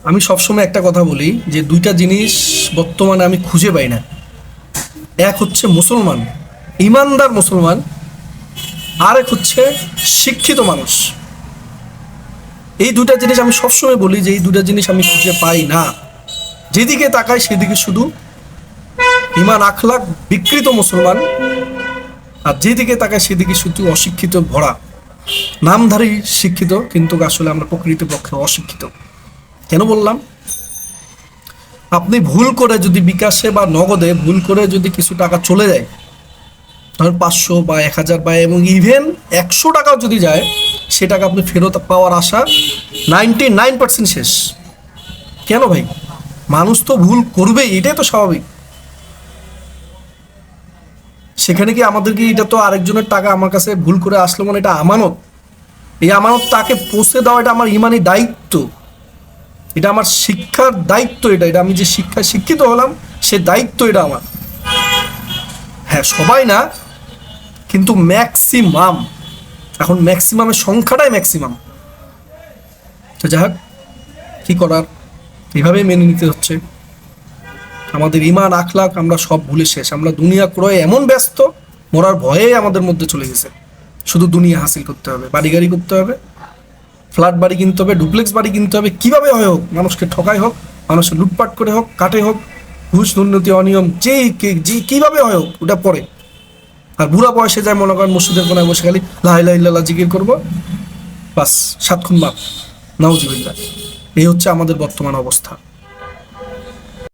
আমি সবসময় একটা কথা বলি যে দুইটা জিনিস বর্তমানে আমি খুঁজে পাই না। এক হচ্ছে মুসলমান, ইমানদার মুসলমান, আর এক হচ্ছে শিক্ষিত মানুষ। এই দুটা জিনিস আমি সবসময় বলি যে এই দুটা জিনিস আমি খুঁজে পাই না। যেদিকে তাকাই সেদিকে শুধু ইমান আখলাক বিকৃত মুসলমান, আর যেদিকে তাকাই সেদিকে শুধু অশিক্ষিত ভরা। নামধারী শিক্ষিত কিন্তু আসলে আমরা প্রকৃতপক্ষে অশিক্ষিত। কেন বললাম? আপনি ভুল করে যদি বিকাশে বা নগদে ভুল করে যদি কিছু টাকা চলে যায়, ধরেন 500 বা 1000 বা এবং ইভেন 100 টাকাও যদি যায়, সে টাকা আপনি ফেরত পাওয়ার আশা 99% শেষ। কেন ভাই? মানুষ তো ভুল করবেই, এটাই তো স্বাভাবিক। সেখানে কি আমাদেরকে, এটা তো আরেকজনের টাকা আমার কাছে ভুল করে আসলো মানে এটা আমানত। এই আমানত তাকে পৌঁছে দেওয়া এটা আমার ইমানি দায়িত্ব, এটা আমার শিক্ষার দায়িত্ব। এটা এটা আমি যে শিক্ষায় শিক্ষিত হলাম সে দায়িত্ব এটা আমার। হ্যাঁ, সবাই না, কিন্তু ম্যাক্সিমাম। এখন ম্যাক্সিমামের সংখ্যাটাই ম্যাক্সিমাম। তো যাই হোক, কী করার, এভাবেই মেনে নিতে হচ্ছে। আমাদের ইমান আখলাক আমরা সব ভুলে শেষ। আমরা দুনিয়া ক্রয়ে এমন ব্যস্ত, মরার ভয়ে আমাদের মধ্যে চলে গেছে। শুধু দুনিয়া হাসিল করতে হবে, বাড়ি গাড়ি করতে হবে, ফ্ল্যাট বাড়ি কিনতে হবে, ডুপ্লেক্স বাড়ি কিনতে হবে, কীভাবে হয় হোক, মানুষকে ঠকাই হোক, মানুষকে লুটপাট করে হোক, কাটে হোক, ঘুষ দুর্নীতি অনিয়ম যে কীভাবে হয় হোক, ওটা পরে। আর বুড়া বয়সে যায় মনে করেন মসজিদের কোনায় বসে খালি লা ইলাহা ইল্লাল্লাহ জিকির করবো, বাস 7 খুন মাপ, নাউজুবিল্লাহ। এই হচ্ছে আমাদের বর্তমান অবস্থা।